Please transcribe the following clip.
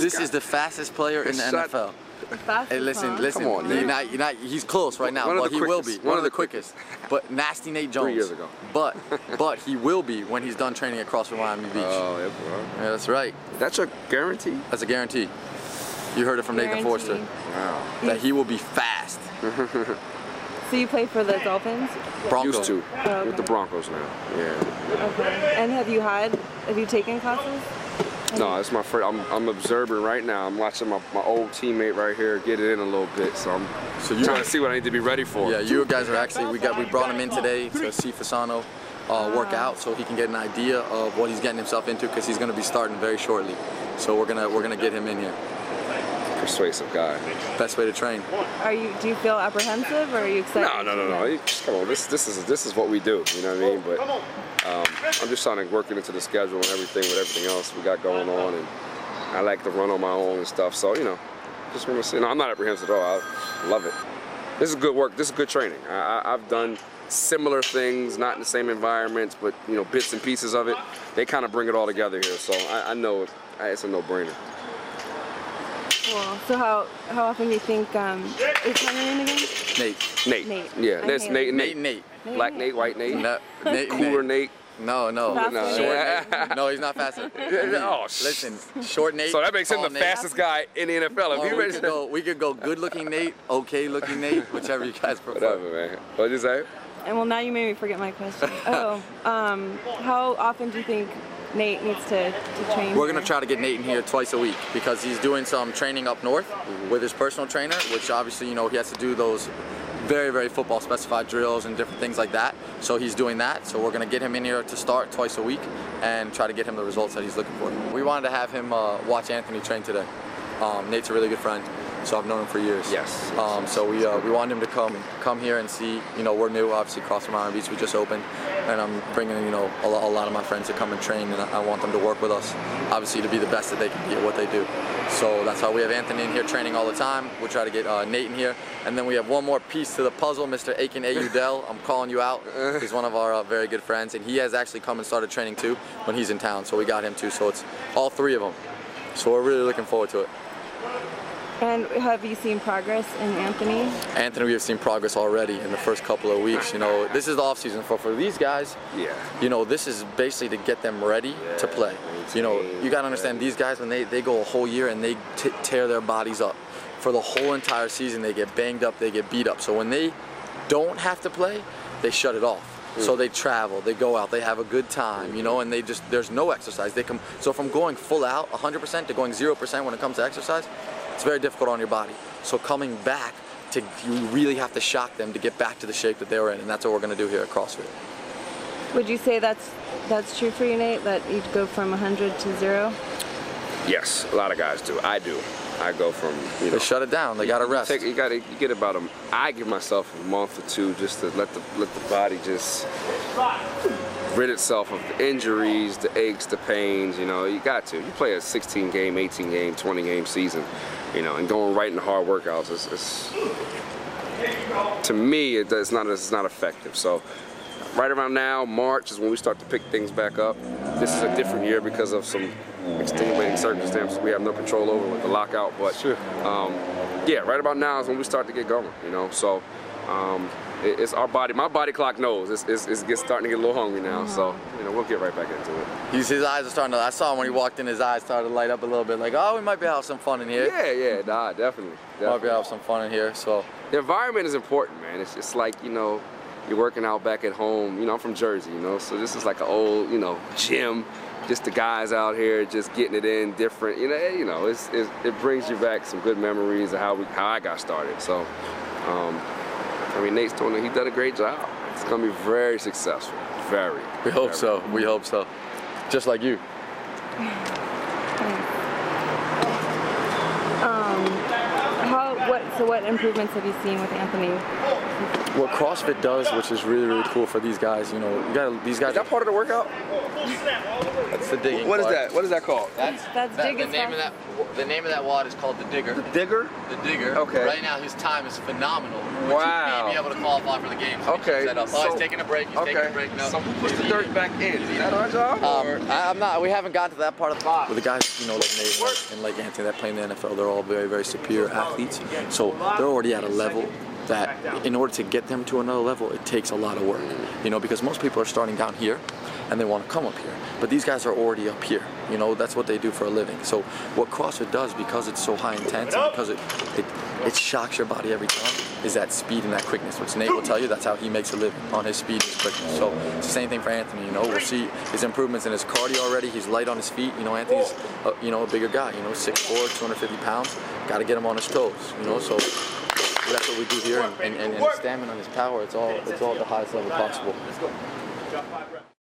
This is the fastest player in the NFL. Hey, listen. Come on, you're not. He's close right now, but he will be one of the quickest. But Nasty Nate Jones. 3 years ago. But he will be when he's done training at CrossFit Miami Beach. Oh, yeah, that's right. That's a guarantee. That's a guarantee. You heard it from Nathan Forster. Wow. That he will be fast. So you play for the Dolphins? Broncos. Used to. Oh, okay. With the Broncos now. Yeah. Okay. And have you taken classes? No, it's my first. I'm observing right now. I'm watching my old teammate right here get it in a little bit. So I'm trying to see what I need to be ready for. Yeah, you guys are actually, we brought him in today to see Fasano work out so he can get an idea of what he's getting himself into, because he's going to be starting very shortly. So we're gonna get him in here. Persuasive guy. Best way to train. Do you feel apprehensive, or are you excited? No. Come on, this is what we do. You know what I mean? But I'm just trying to work it into the schedule and everything with everything else we got going on, and I like to run on my own and stuff. So just want to see. No, I'm not apprehensive at all. I love it. This is good work. This is good training. I've done similar things, not in the same environments, but bits and pieces of it. They kind of bring it all together here. So I know it's a no-brainer. Cool. So how often do you think is my name again? Nate. Yeah, that's Nate. Black Nate, white Nate. Nate. Cooler Nate. No. Short Nate. No, he's not faster. Oh, listen, short Nate. So that makes him the Nate. fastest guy in the NFL. We could go good-looking Nate, okay-looking Nate, whichever you guys prefer. Whatever, man. What'd you say? And well, now you made me forget my question. How often do you think Nate needs to train? We're going to try to get Nate in here twice a week, because he's doing some training up north with his personal trainer, which obviously, he has to do those very, very football specified drills and different things like that. So he's doing that. So we're going to get him in here to start twice a week and try to get him the results that he's looking for. We wanted to have him watch Anthony train today. Nate's a really good friend, so I've known him for years. Yes. So we wanted him to come here and see. We're new, obviously. CrossFit Miami Beach, we just opened, and I'm bringing a lot of my friends to come and train, and I want them to work with us, obviously, to be the best that they can be at what they do. So that's how we have Anthony in here training all the time. We'll try to get Nate in here, and then we have one more piece to the puzzle, Mr. Aiken A. Udell. I'm calling you out. He's one of our very good friends, and he has actually come and started training too when he's in town. So we got him too. So it's all three of them. So we're really looking forward to it. And have you seen progress in Anthony? Anthony, we have seen progress already in the first couple of weeks. This is the off season for these guys. Yeah. This is basically to get them ready to play. You got to understand, these guys, when they go a whole year and they tear their bodies up for the whole entire season, they get banged up, they get beat up. So when they don't have to play, they shut it off. So they travel, they go out, they have a good time, and there's no exercise. So from going full out 100% to going 0% when it comes to exercise, it's very difficult on your body. So coming back, you really have to shock them to get back to the shape that they were in, and that's what we're going to do here at CrossFit. Would you say that's true for you, Nate, that you'd go from 100 to 0? Yes, a lot of guys do. I do. I go from, They shut it down. They got to rest. You get about I give myself a month or two just to let the body just rid itself of the injuries, the aches, the pains. You got to. You play a 16-game, 18-game, 20-game season, and going right into hard workouts. To me, it's not effective. So right around now, March is when we start to pick things back up. This is a different year because of some extenuating circumstances we have no control over with the lockout. But yeah, right about now is when we start to get going. So it's our body. My body clock knows it's starting to get a little hungry now. So we'll get right back into it. His eyes are starting to. I saw him when he walked in. His eyes started to light up a little bit. Like, oh, we might be having some fun in here. Yeah, nah, definitely. Might be having some fun in here. So the environment is important, man. It's just like you're working out back at home. I'm from Jersey, so this is like an old, gym. Just the guys out here just getting it in different. It brings you back some good memories of how I got started. So, Nate's told me he did a great job. It's gonna be very successful. Very. We hope so. We hope so. Just like you. what improvements have you seen with Anthony? What CrossFit does, which is really, really cool for these guys, you know, these guys. Is that part of the workout? That's the digging. What is part. that? What is that called? That's digging. The name of that wad is called the digger. The digger? The digger. Okay. Right now his time is phenomenal. Which Wow. he may be able to qualify for the game. So Okay. he's taking a break. He's taking a break. No. So who puts the dirt back in? Is that our job? I'm not. We haven't gotten to that part of the box. But the guys, you know, like Nate and like Anthony that play in the NFL, they're all very, very superior athletes. So they're already at a level that in order to get them to another level, it takes a lot of work. You know, because most people are starting down here and they want to come up here. But these guys are already up here. You know, that's what they do for a living. So what CrossFit does, because it's so high intense and because it shocks your body every time, is that speed and that quickness, which Nate will tell you that's how he makes a living, on his speed and his quickness. So it's the same thing for Anthony. You know, we'll see his improvements in his cardio already. He's light on his feet. You know, Anthony's you know, a bigger guy. You know, 6'4", 250 pounds. Got to get him on his toes. You know, so that's what we do here. And his stamina and his power, it's all at the highest level possible.